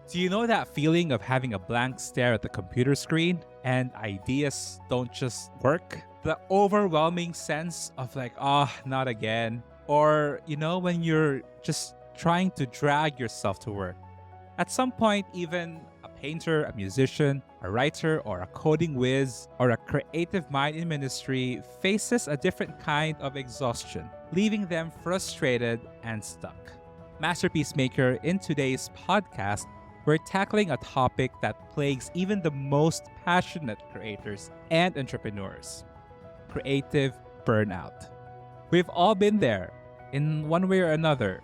Do you know that feeling of having a blank stare at the computer screen and ideas don't just work? The overwhelming sense of like, oh, not again. Or, when you're just trying to drag yourself to work. At some point, even a painter, a musician, a writer, or a coding whiz, or a creative mind in ministry faces a different kind of exhaustion, leaving them frustrated and stuck. Masterpiece Maker, in today's podcast, we're tackling a topic that plagues even the most passionate creators and entrepreneurs: creative burnout. We've all been there in one way or another.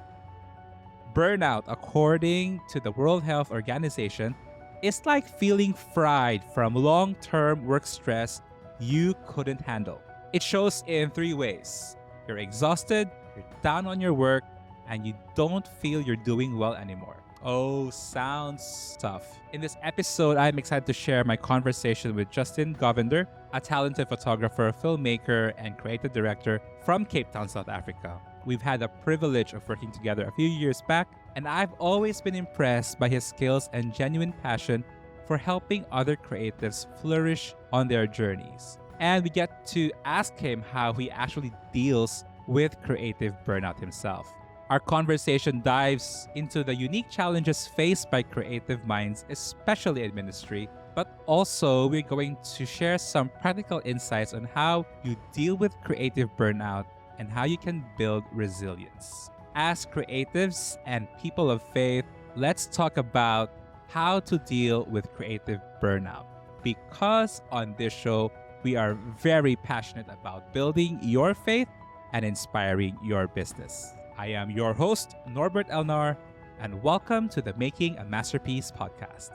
Burnout, according to the World Health Organization, is like feeling fried from long term work stress you couldn't handle. It shows in three ways: you're exhausted, you're down on your work, and you don't feel you're doing well anymore. Oh, sounds tough. In this episode, I'm excited to share my conversation with Justin Govender, a talented photographer, filmmaker, and creative director from Cape Town, South Africa. We've had the privilege of working together a few years back, and I've always been impressed by his skills and genuine passion for helping other creatives flourish on their journeys. And we get to ask him how he actually deals with creative burnout himself. Our conversation dives into the unique challenges faced by creative minds, especially in ministry, but also we're going to share some practical insights on how you deal with creative burnout and how you can build resilience. As creatives and people of faith, let's talk about how to deal with creative burnout. Because on this show, we are very passionate about building your faith and inspiring your business. I am your host, Norbert Elnar, and welcome to the Making a Masterpiece podcast.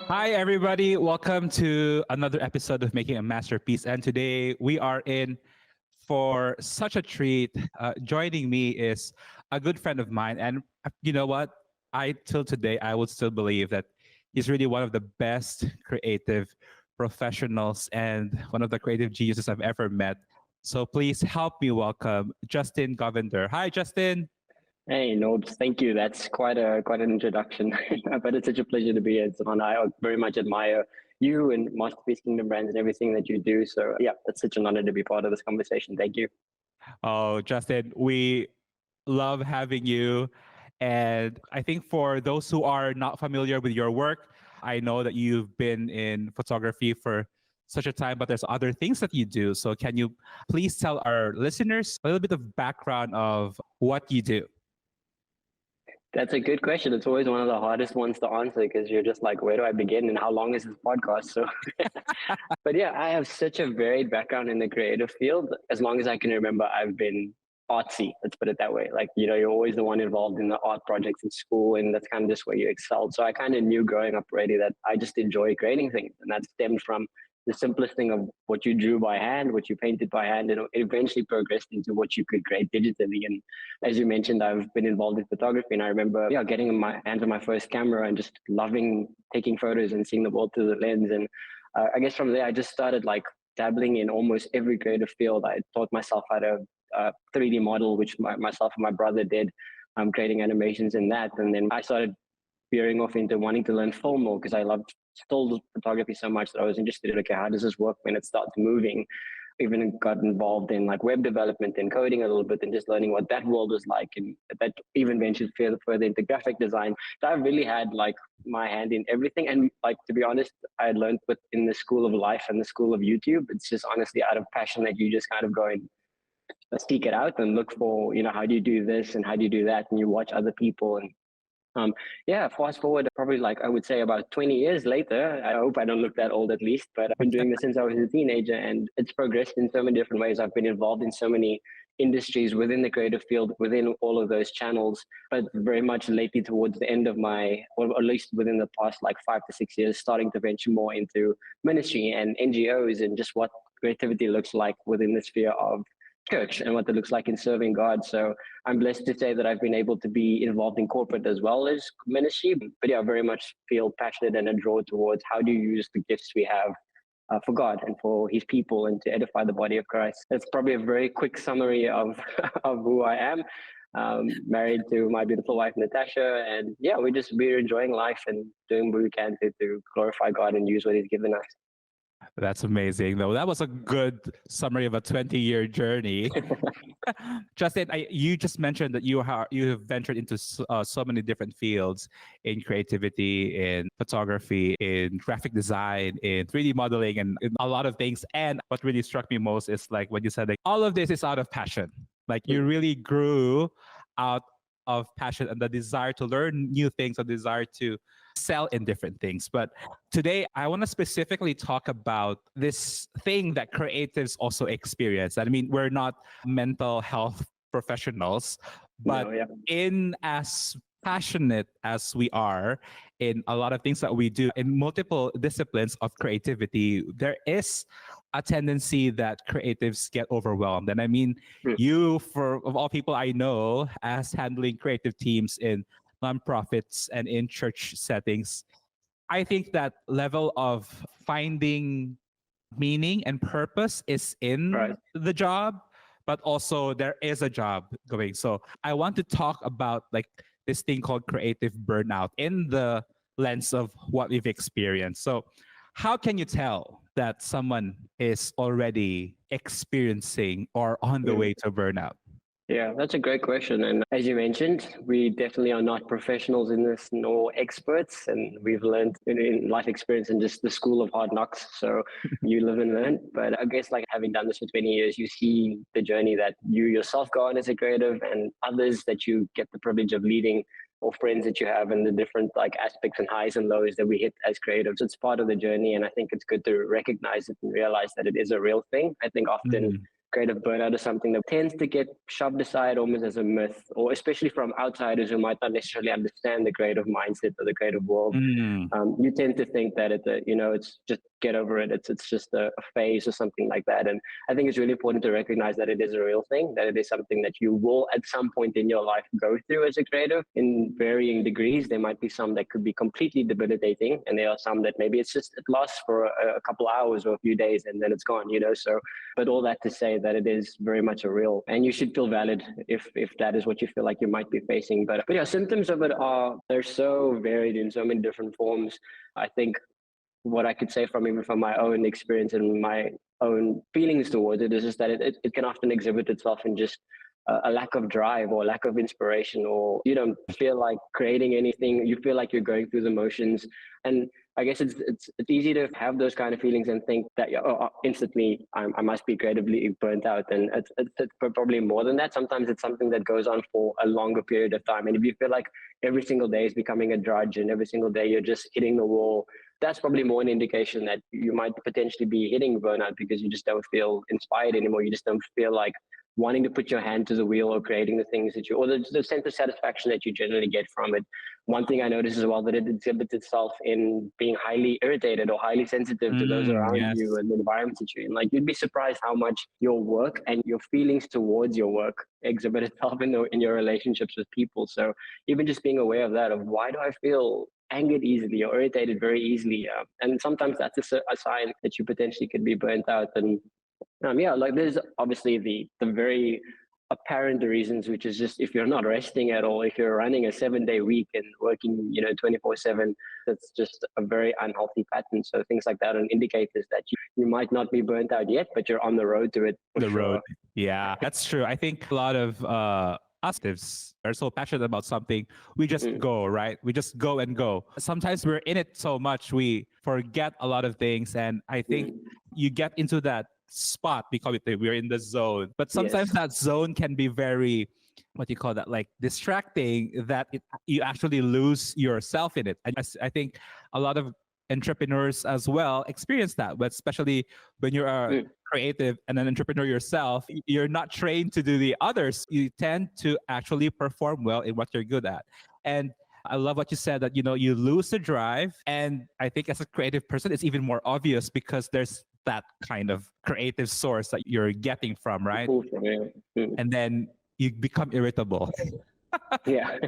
Hi, everybody. Welcome to another episode of Making a Masterpiece. And today we are in for such a treat. Joining me is a good friend of mine. And you know what? Till today, I would still believe that he's really one of the best creative professionals and one of the creative geniuses I've ever met. So please help me welcome Justin Govender. Hi, Justin. Hey, Norbs, thank you. That's quite an introduction. But it's such a pleasure to be here. It's an honor. I very much admire you and Masterpiece Kingdom Brands and everything that you do. So yeah, it's such an honor to be part of this conversation. Thank you. Oh, Justin, we love having you. And I think for those who are not familiar with your work, I know that you've been in photography for such a time, but there's other things that you do. So can you please tell our listeners a little bit of background of what you do? That's a good question. It's always one of the hardest ones to answer because you're just like, where do I begin and how long is this podcast? So, but yeah, I have such a varied background in the creative field. As long as I can remember, I've been artsy. Let's put it that way. Like, you're always the one involved in the art projects in school, and that's kind of just where you excelled. So I kind of knew growing up already that I just enjoy creating things, and that stemmed from the simplest thing of what you drew by hand, what you painted by hand, and it eventually progressed into what you could create digitally. And as you mentioned, I've been involved in photography, and I remember, getting my hands on my first camera and just loving taking photos and seeing the world through the lens. And I guess from there, I just started like dabbling in almost every creative field. I taught myself how to 3D model, which myself and my brother did, creating animations in that. And then I started veering off into wanting to learn film more because I loved still photography so much that I was interested in, okay, how does this work when it starts moving? Even got involved in like web development and coding a little bit and just learning what that world was like. And that even ventured further into graphic design. So I really had like my hand in everything. And like, to be honest, I learned within the school of life and the school of YouTube. It's just honestly out of passion that you just kind of go and seek it out and look for, how do you do this and how do you do that? And you watch other people and fast forward probably like I would say about 20 years later. I hope I don't look that old at least, but I've been doing this since I was a teenager and it's progressed in so many different ways. I've been involved in so many industries within the creative field, within all of those channels, but very much lately towards the end of my, or at least within the past like 5 to 6 years, starting to venture more into ministry and NGOs and just what creativity looks like within the sphere of church and what it looks like in serving God. So I'm blessed to say that I've been able to be involved in corporate as well as ministry. But yeah, I very much feel passionate and a draw towards how do you use the gifts we have for God and for His people and to edify the body of Christ. That's probably a very quick summary of of who I am. Married to my beautiful wife Natasha, and yeah, we're enjoying life and doing what we can to glorify God and use what He's given us. That's amazing, though. That was a good summary of a 20-year journey. Justin, you just mentioned that you have ventured into so many different fields in creativity, in photography, in graphic design, in 3D modeling, and in a lot of things. And what really struck me most is like when you said like all of this is out of passion. Like you really grew out of passion and the desire to learn new things, a desire to sell in different things. But today, I want to specifically talk about this thing that creatives also experience. I mean, we're not mental health professionals, but No, yeah. in as passionate as we are in a lot of things that we do in multiple disciplines of creativity, there is a tendency that creatives get overwhelmed. And I mean, you, for of all people I know, as handling creative teams in nonprofits and in church settings, I think that level of finding meaning and purpose is in Right. the job, but also there is a job going. So I want to talk about like this thing called creative burnout in the lens of what we've experienced. So how can you tell that someone is already experiencing or on the way to burnout? Yeah, that's a great question. And as you mentioned, we definitely are not professionals in this nor experts. And we've learned in life experience in just the school of hard knocks. So you live and learn. But I guess like having done this for 20 years, you see the journey that you yourself go on as a creative and others that you get the privilege of leading or friends that you have and the different like aspects and highs and lows that we hit as creatives. It's part of the journey. And I think it's good to recognize it and realize that it is a real thing. I think often creative burnout is something that tends to get shoved aside almost as a myth, or especially from outsiders who might not necessarily understand the creative mindset or the creative world. You tend to think that it's just get over it. It's just a phase or something like that. And I think it's really important to recognize that it is a real thing, that it is something that you will at some point in your life go through as a creative in varying degrees. There might be some that could be completely debilitating, and there are some that maybe it lasts for a couple hours or a few days and then it's gone, So, but all that to say that it is very much a real, and you should feel valid if that is what you feel like you might be facing. But yeah, symptoms of it they're so varied in so many different forms. I think what I could say from even from my own experience and my own feelings towards it is just that it can often exhibit itself in just a lack of drive or lack of inspiration, or you don't feel like creating anything. You feel like you're going through the motions. And I guess it's easy to have those kind of feelings and think that instantly I must be creatively burnt out. And it's probably more than that. Sometimes it's something that goes on for a longer period of time. And if you feel like every single day is becoming a drudge and every single day you're just hitting the wall, that's probably more an indication that you might potentially be hitting burnout because you just don't feel inspired anymore. You just don't feel like wanting to put your hand to the wheel or creating the things that or the sense of satisfaction that you generally get from it. One thing I noticed as well, that it exhibits itself in being highly irritated or highly sensitive to those around Yes. you and the environment that you're in. Like you'd be surprised how much your work and your feelings towards your work exhibit itself in your relationships with people. So even just being aware of that, of why do I feel angered easily or irritated very easily? And sometimes that's a sign that you potentially could be burnt out. And like there's obviously the very apparent reasons, which is just if you're not resting at all, if you're running a 7-day week and working 24/7, that's just a very unhealthy pattern. So things like that are indicators that you might not be burnt out yet, but you're on the road to it for The sure. road. Yeah, that's true. I think a lot of us are so passionate about something, we just go, right? We just go and go. Sometimes we're in it so much, we forget a lot of things. And I think you get into that spot, we call it, we're in the zone. But sometimes that zone can be very, what do you call that, like distracting, that you actually lose yourself in it. And I think a lot of entrepreneurs as well experience that, but especially when you're a Mm. creative and an entrepreneur yourself, you're not trained to do the others. You tend to actually perform well in what you're good at. And I love what you said that, you lose the drive. And I think as a creative person, it's even more obvious because there's that kind of creative source that you're getting from, right? Cool. Yeah. Mm. And then you become irritable. Yeah.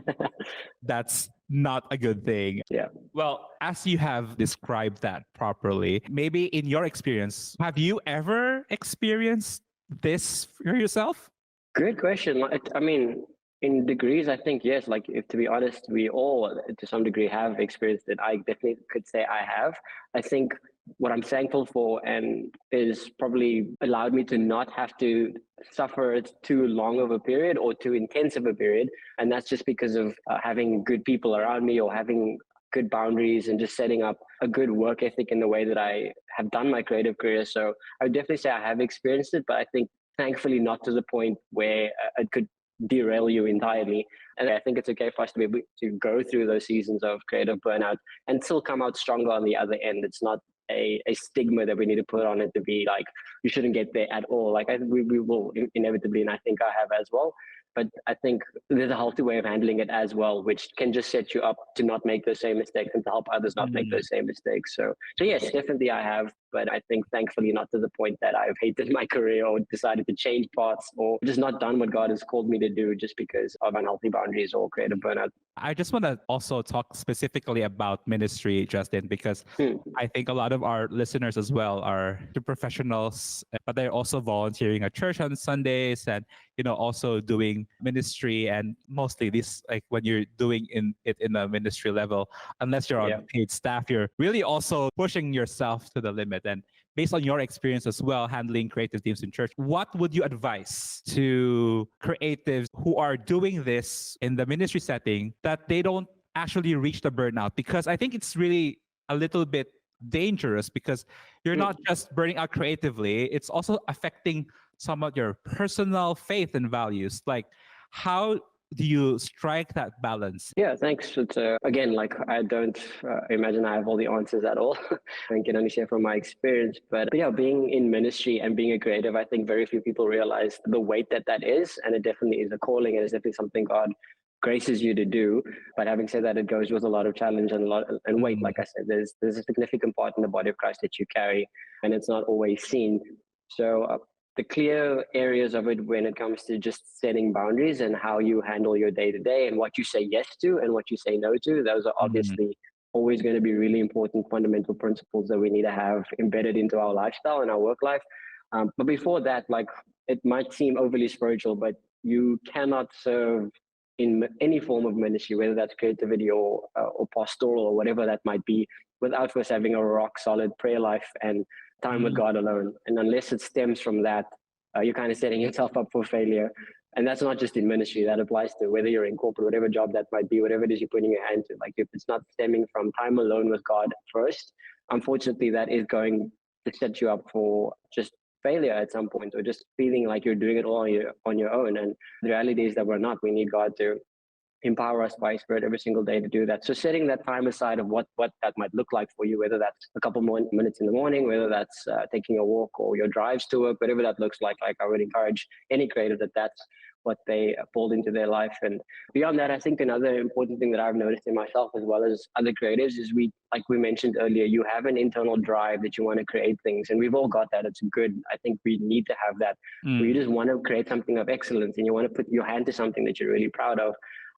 That's not a good thing. Yeah. Well, as you have described that properly, maybe in your experience, have you ever experienced this for yourself? Good question. I mean, in degrees, I think yes. Like, if to be honest, we all to some degree have experienced it. I definitely could say I have. I think what I'm thankful for and is probably allowed me to not have to suffer it too long of a period or too intense of a period, and that's just because of having good people around me or having good boundaries and just setting up a good work ethic in the way that I have done my creative career. So I would definitely say I have experienced it, but I think thankfully not to the point where it could derail you entirely. And I think it's okay for us to be able to go through those seasons of creative burnout and still come out stronger on the other end. It's not a stigma that we need to put on it to be like, you shouldn't get there at all. Like we will inevitably, and I think I have as well. But I think there's a healthy way of handling it as well, which can just set you up to not make those same mistakes and to help others not make Mm. those same mistakes. So yes, definitely I have, but I think thankfully not to the point that I've hated my career or decided to change paths or just not done what God has called me to do just because of unhealthy boundaries or creative burnout. I just want to also talk specifically about ministry, Justin, because Hmm. I think a lot of our listeners as well are the professionals, but they're also volunteering at church on Sundays and, also doing ministry. And mostly this, like when you're doing it in a ministry level, unless you're Yeah. on paid staff, you're really also pushing yourself to the limit. And based on your experience as well, handling creative teams in church, what would you advise to creatives who are doing this in the ministry setting that they don't actually reach the burnout? Because I think it's really a little bit dangerous because you're Hmm. not just burning out creatively, it's also affecting some of your personal faith and values. Like, how do you strike that balance? Yeah, thanks. It's, again, like I don't imagine I have all the answers at all. I can only share from my experience. But yeah, being in ministry and being a creative, I think very few people realize the weight that that is. And it definitely is a calling. It is definitely something God graces you to do. But having said that, it goes with a lot of challenge and a lot and weight. Mm. Like I said, there's a significant part in the body of Christ that you carry, and it's not always seen. So the clear areas of it when it comes to just setting boundaries and how you handle your day to day and what you say yes to and what you say no to, those are Mm. obviously always going to be really important fundamental principles that we need to have embedded into our lifestyle and our work life. But before that, like, it might seem overly spiritual, but you cannot serve in any form of ministry, whether that's creativity or pastoral or whatever that might be, without first having a rock solid prayer life and time with Mm. God alone. And unless it stems from that, you're kind of setting yourself up for failure. And that's not just in ministry, that applies to whether you're in corporate, whatever job that might be, whatever it is you're putting your hand to. Like, if it's not stemming from time alone with God first, unfortunately, that is going to set you up for just failure at some point, or just feeling like you're doing it all on your own. And the reality is that we're not. We need God to empower us by Spirit every single day to do that. So setting that time aside of what that might look like for you, whether that's a couple more minutes in the morning, whether that's taking a walk or your drives to work, whatever that looks like I would encourage any creative that that's what they pulled into their life. And beyond that, I think another important thing that I've noticed in myself as well as other creatives is like we mentioned earlier, you have an internal drive that you want to create things. And we've all got that. It's good. I think we need to have that where you Mm. just want to create something of excellence and you want to put your hand to something that you're really proud of.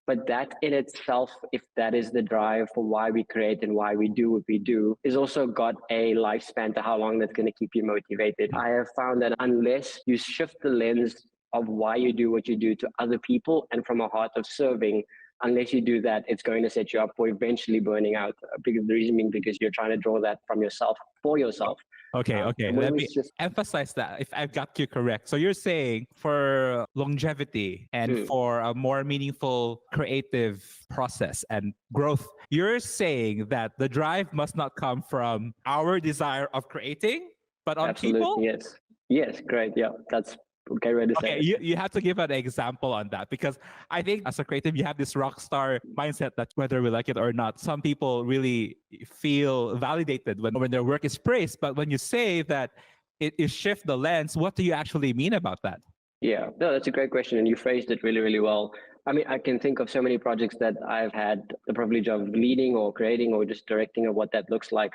But that in itself, if that is the drive for why we create and why we do what we do, is also got a lifespan to how long that's going to keep you motivated. I have found that unless you shift the lens of why you do what you do to other people and from a heart of serving, unless you do that, it's going to set you up for eventually burning out. Because the reason being because you're trying to draw that from yourself for yourself. Okay. When Let we me just emphasize that if I've got you correct. So you're saying for longevity and mm, for a more meaningful creative process and growth, you're saying that the drive must not come from our desire of creating, but on absolutely people? yes, yes, great, yeah, that's get ready to say Okay, it. you have to give an example on that, because I think as a creative, you have this rock star mindset that whether we like it or not, some people really feel validated when their work is praised. But when you say that it shift the lens, what do you actually mean about that? Yeah, no, that's a great question, and you phrased it really, really well. I mean, I can think of so many projects that I've had the privilege of leading or creating or just directing of what that looks like.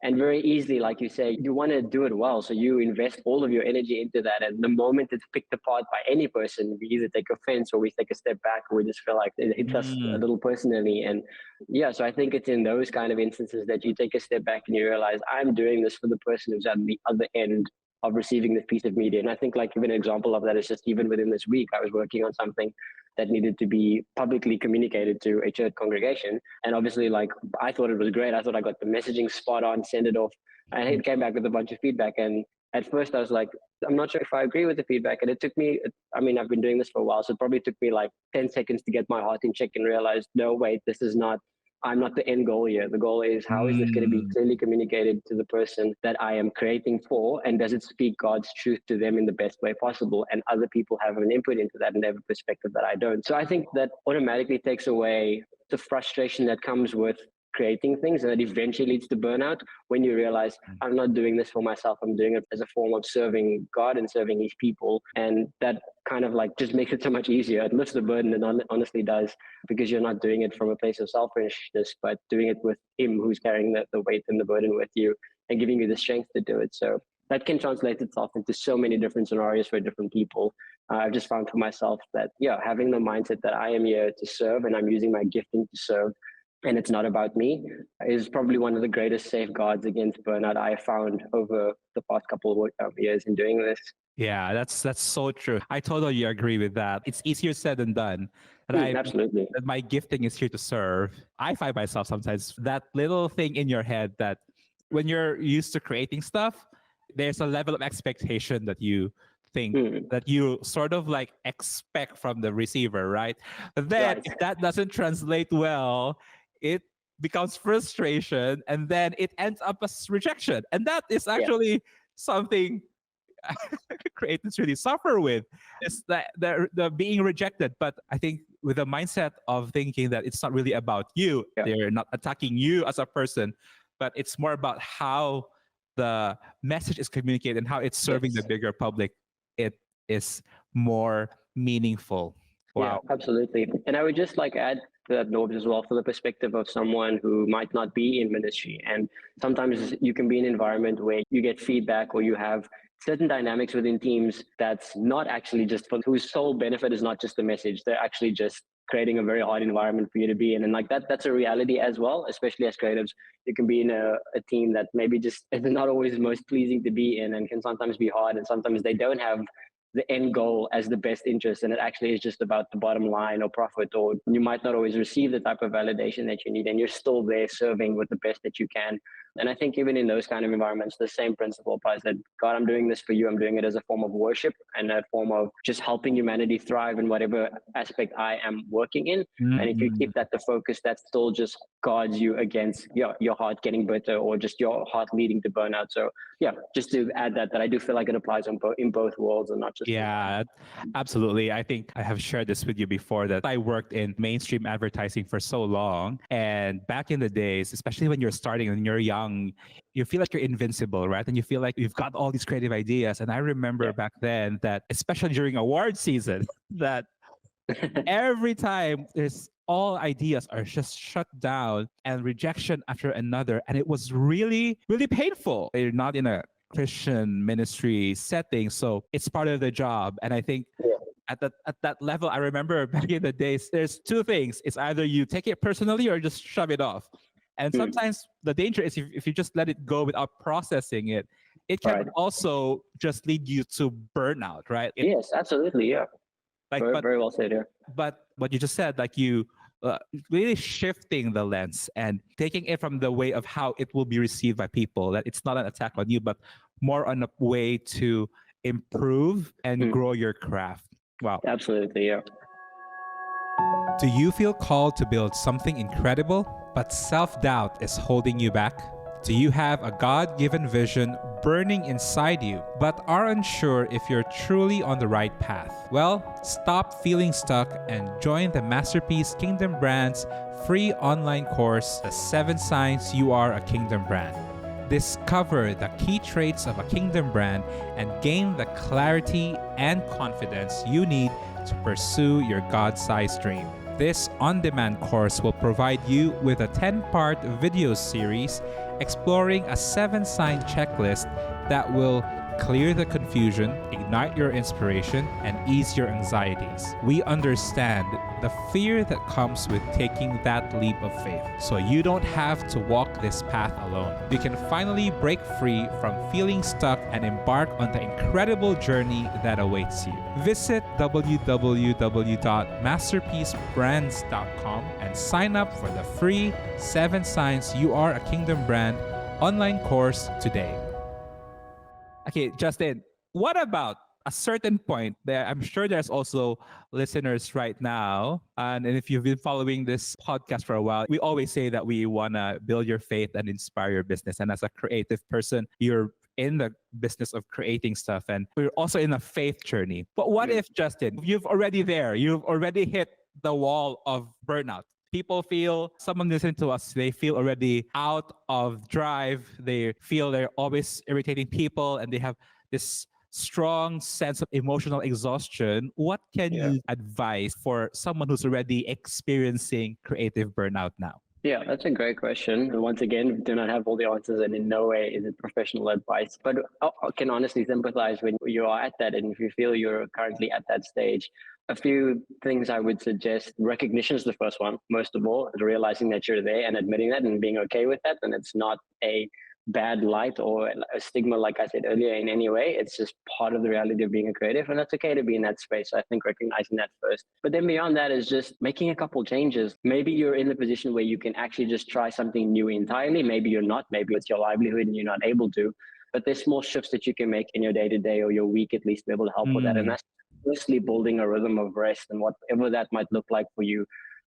And very easily, like you say, you want to do it well. So you invest all of your energy into that. And the moment it's picked apart by any person, we either take offense or we take a step back, or we just feel like it hits us a Mm, little personally. And yeah, so I think it's in those kind of instances that you take a step back and you realize, I'm doing this for the person who's at the other end of receiving this piece of media. And I think like even an example of that is just even within this week, I was working on something that needed to be publicly communicated to a church congregation. And obviously, like, I thought it was great. I thought I got the messaging spot on, send it off. And it came back with a bunch of feedback. And at first I was like, I'm not sure if I agree with the feedback. And it took me, I mean, I've been doing this for a while. So it probably took me like 10 seconds to get my heart in check and realize, no, wait, this is not, I'm not the end goal here. The goal is, how is this going to be mm, clearly communicated to the person that I am creating for? And does it speak God's truth to them in the best way possible? And other people have an input into that and they have a perspective that I don't. So I think that automatically takes away the frustration that comes with creating things, and that eventually leads to burnout when you realize, I'm not doing this for myself. I'm doing it as a form of serving God and serving his people. And that kind of like just makes it so much easier. It lifts the burden, and honestly does, because you're not doing it from a place of selfishness, but doing it with him who's carrying the weight and the burden with you and giving you the strength to do it. So that can translate itself into so many different scenarios for different people. I've just found for myself that, yeah, having the mindset that I am here to serve and I'm using my gifting to serve, and it's not about me, is probably one of the greatest safeguards against burnout I have found over the past couple of years in doing this. yeah, that's so true. I totally agree with that. It's easier said than done. Absolutely. That my gifting is here to serve. I find myself sometimes that little thing in your head that when you're used to creating stuff, there's a level of expectation that you think Mm, that you sort of like expect from the receiver, right? But then right. if that doesn't translate well, it becomes frustration, and then it ends up as rejection. And that is Yeah. actually something creators really suffer with, is that the being rejected. But I think with the mindset of thinking that it's not really about you, Yeah. they're not attacking you as a person, but it's more about how the message is communicated and how it's serving the Yes. bigger public, it is more meaningful. Yeah, Wow. absolutely. And I would just like add to that, Norbs, as well, for the perspective of someone who might not be in ministry. And sometimes you can be in an environment where you get feedback or you have certain dynamics within teams that's not actually just for whose sole benefit is not just the message. They're actually just creating a very hard environment for you to be in. And like that's a reality as well, especially as creatives. You can be in a team that maybe just is not always most pleasing to be in and can sometimes be hard. And sometimes they don't have the end goal as the best interest, and it actually is just about the bottom line or profit, or you might not always receive the type of validation that you need, and you're still there serving with the best that you can. And I think even in those kind of environments, the same principle applies, that God, I'm doing this for you. I'm doing it as a form of worship and a form of just helping humanity thrive in whatever aspect I am working in. And if you Mm-mm. keep that the focus, that still just guards you against your heart getting bitter or just your heart leading to burnout. So yeah, just to add that I do feel like it applies in both worlds and not just in one. Yeah, absolutely. I think I have shared this with you before that I worked in mainstream advertising for so long. And back in the days, especially when you're starting and you're young, you feel like you're invincible, right? And you feel like you've got all these creative ideas. And I remember Yeah. back then that, especially during award season, that every time there's all ideas are just shut down and rejection after another. And it was really, really painful. You're not in a Christian ministry setting, so it's part of the job. And I think Yeah. at that level, I remember back in the days, there's two things. It's either you take it personally or just shove it off. And Mm. sometimes the danger is if you just let it go without processing it, it can Right. also just lead you to burnout, right? It Yes, absolutely. Yeah. like Very, but very well said here. but what you just said, like you really shifting the lens and taking it from the way of how it will be received by people, that it's not an attack on you, but more on a way to improve and Mm. grow your craft. Wow. Absolutely. Yeah. Do you feel called to build something incredible, but self doubt is holding you back? Do you have a God given vision burning inside you, but are unsure if you're truly on the right path? Well, stop feeling stuck and join the Masterpiece Kingdom Brand's free online course, The 7 Signs You Are a Kingdom Brand. Discover the key traits of a kingdom brand and gain the clarity and confidence you need to pursue your God-sized dream. This on-demand course will provide you with a 10-part video series exploring a 7-sign checklist that will clear the confusion, ignite your inspiration, and ease your anxieties. We understand the fear that comes with taking that leap of faith, so you don't have to walk this path alone. You can finally break free from feeling stuck and embark on the incredible journey that awaits you. Visit www.masterpiecebrands.com and sign up for the free 7 Signs You Are a Kingdom Brand online course today. Okay, Justin, what about a certain point there? I'm sure there's also listeners right now. And if you've been following this podcast for a while, we always say that we want to build your faith and inspire your business. And as a creative person, you're in the business of creating stuff and we're also in a faith journey. But what if, Justin, you've already hit the wall of burnout? People feel, someone listening to us, they feel already out of drive. They feel they're always irritating people and they have this strong sense of emotional exhaustion. What can you advise for someone who's already experiencing creative burnout now? Yeah, that's a great question. And once again, do not have all the answers, and in no way is it professional advice. But I can honestly sympathize when you are at that, and if you feel you're currently at that stage. A few things I would suggest. Recognition is the first one, most of all, realizing that you're there and admitting that and being okay with that. And it's not a bad light or a stigma, like I said earlier, in any way. It's just part of the reality of being a creative, and that's okay to be in that space. So I think recognizing that first. But then beyond that is just making a couple changes. Maybe you're in the position where you can actually just try something new entirely. Maybe you're not. Maybe it's your livelihood and you're not able to. But there's small shifts that you can make in your day-to-day or your week at least to be able to help with that. And that's firstly building a rhythm of rest and whatever that might look like for you.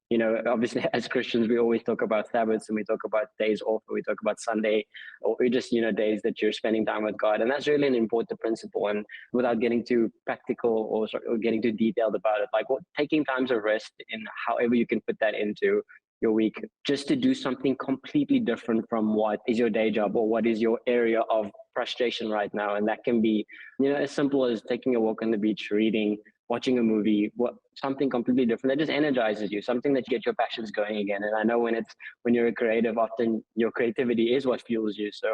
You know, obviously as Christians, we always talk about Sabbaths and we talk about days off, or we talk about Sunday, or just, days that you're spending time with God. And that's really an important principle. And without getting too practical or getting too detailed about it, like taking times of rest in however you can put that into your week, just to do something completely different from what is your day job or what is your area of frustration right now. And that can be, as simple as taking a walk on the beach, reading, watching a movie, something completely different that just energizes you, something that you get your passions going again. And I know when you're a creative, often your creativity is what fuels you. So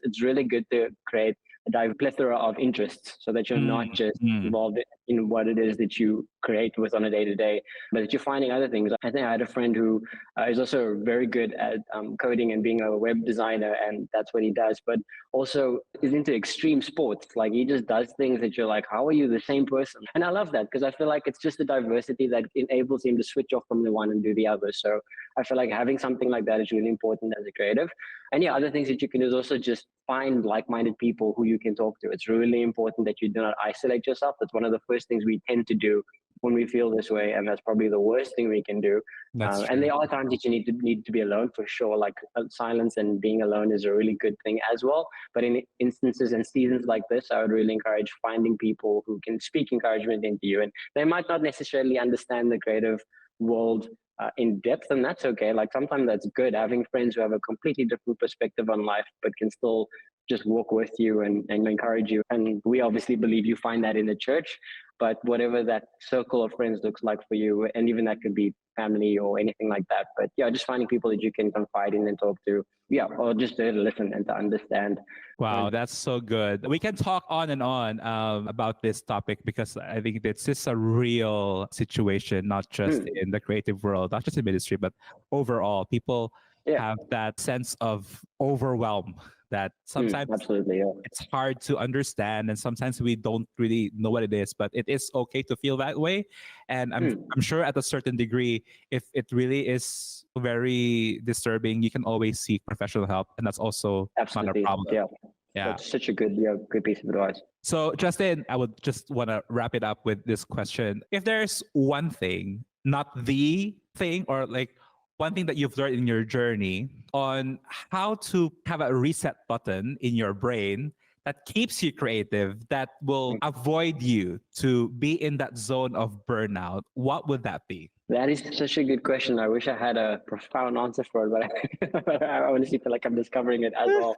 it's really good to create a plethora of interests so that you're not just involved in what it is that you create with on a day-to-day, but that you're finding other things. I think I had a friend who is also very good at coding and being a web designer, and that's what he does, but also is into extreme sports. Like he just does things that you're like, how are you the same person? And I love that because I feel like it's just the diversity that enables him to switch off from the one and do the other. So I feel like having something like that is really important as a creative. And yeah, other things that you can do is also just find like-minded people who you can talk to. It's really important that you do not isolate yourself. That's one of the first things we tend to do when we feel this way, and that's probably the worst thing we can do. And there are times that you need to be alone for sure. Like silence and being alone is a really good thing as well. But in instances and seasons like this, I would really encourage finding people who can speak encouragement into you. And they might not necessarily understand the creative world in depth, and that's okay. Like sometimes that's good, having friends who have a completely different perspective on life, but can still just walk with you and encourage you. And we obviously believe you find that in the church, but whatever that circle of friends looks like for you, and even that could be family or anything like that. But yeah, just finding people that you can confide in and talk to. Yeah, or just to listen and to understand. Wow, that's so good. We can talk on and on about this topic because I think this is a real situation, not just in the creative world, not just in ministry, but overall. People have that sense of overwhelm that sometimes absolutely, it's hard to understand, and sometimes we don't really know what it is, but it is okay to feel that way. And I'm sure at a certain degree, if it really is very disturbing, you can always seek professional help, and that's also not a problem. Yeah, that's such a good piece of advice. So Justin, I would just want to wrap it up with this question: if there's one thing, not the thing, or like one thing that you've learned in your journey on how to have a reset button in your brain that keeps you creative, that will avoid you to be in that zone of burnout, what would that be? That is such a good question. I wish I had a profound answer for it, but I honestly feel like I'm discovering it as well.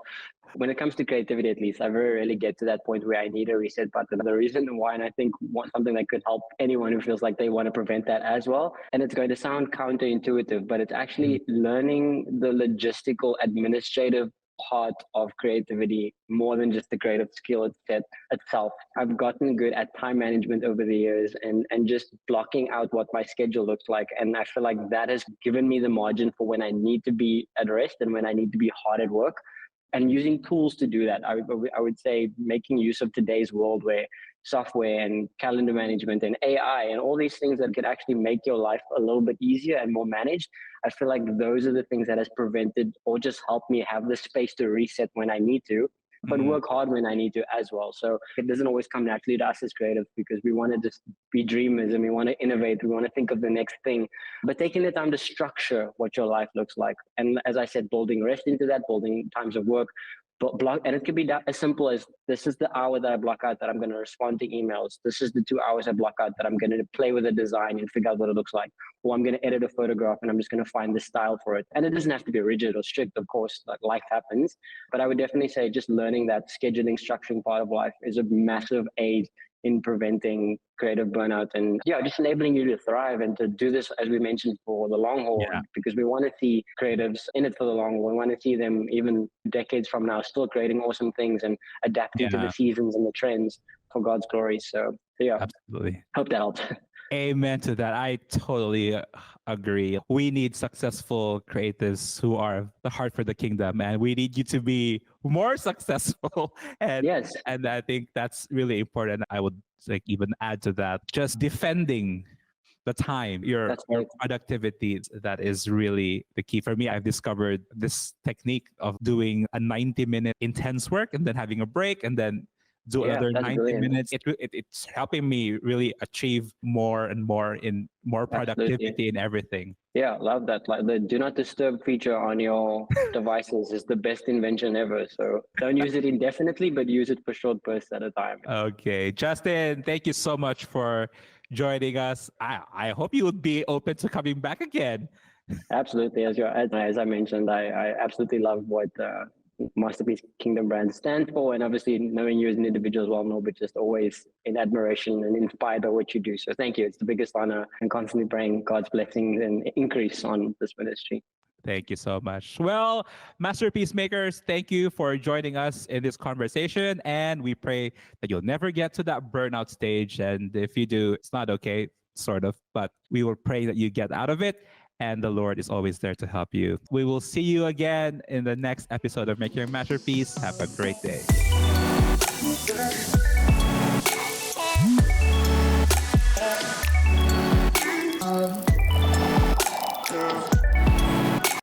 When it comes to creativity, at least, I very rarely get to that point where I need a reset button. The reason why, and I think something that could help anyone who feels like they want to prevent that as well, and it's going to sound counterintuitive, but it's actually learning the logistical, administrative part of creativity more than just the creative skill itself. I've gotten good at time management over the years and just blocking out what my schedule looks like. And I feel like that has given me the margin for when I need to be at rest and when I need to be hard at work, and using tools to do that. I would say making use of today's world where software and calendar management and AI and all these things that could actually make your life a little bit easier and more managed. I feel like those are the things that has prevented or just helped me have the space to reset when I need to, but work hard when I need to as well. So it doesn't always come naturally to us as creatives because we want to just be dreamers and we want to innovate. We want to think of the next thing, but taking the time to structure what your life looks like. And as I said, building rest into that, building times of work, block, and it could be that as simple as this is the hour that I block out that I'm going to respond to emails. This is the 2 hours I block out that I'm going to play with a design and figure out what it looks like. Or I'm going to edit a photograph and I'm just going to find the style for it. And it doesn't have to be rigid or strict, of course, like life happens. But I would definitely say just learning that scheduling, structuring part of life is a massive aid in preventing creative burnout and just enabling you to thrive and to do this, as we mentioned, for the long haul, because we want to see creatives in it for the long haul. We want to see them even decades from now still creating awesome things and adapting to the seasons and the trends for God's glory. So Absolutely. Hope that helps. Amen to that. I totally agree. We need successful creatives who are the heart for the kingdom, and we need you to be more successful. And yes, and I think that's really important. I would like even add to that, just defending the time, your productivity, that is really the key. For me, I've discovered this technique of doing a 90-minute intense work and then having a break and then do another 90 brilliant. minutes. It's helping me really achieve more and more in more productivity in everything. Yeah, love that. Like the do not disturb feature on your devices is the best invention ever. So don't use it indefinitely, but use it for short bursts at a time. Okay. Justin, thank you so much for joining us. I hope you would be open to coming back again. Absolutely. As I mentioned, I absolutely love what Masterpiece Kingdom brand stands for, and obviously knowing you as an individual as well, no, but just always in admiration and inspired by what you do. So thank you. It's the biggest honor, and constantly praying God's blessings and increase on this ministry. Thank you so much. Well, Masterpiece Makers, thank you for joining us in this conversation. And we pray that you'll never get to that burnout stage. And if you do, it's not okay, sort of, but we will pray that you get out of it. And the Lord is always there to help you. We will see you again in the next episode of Make Your Masterpiece. Have a great day.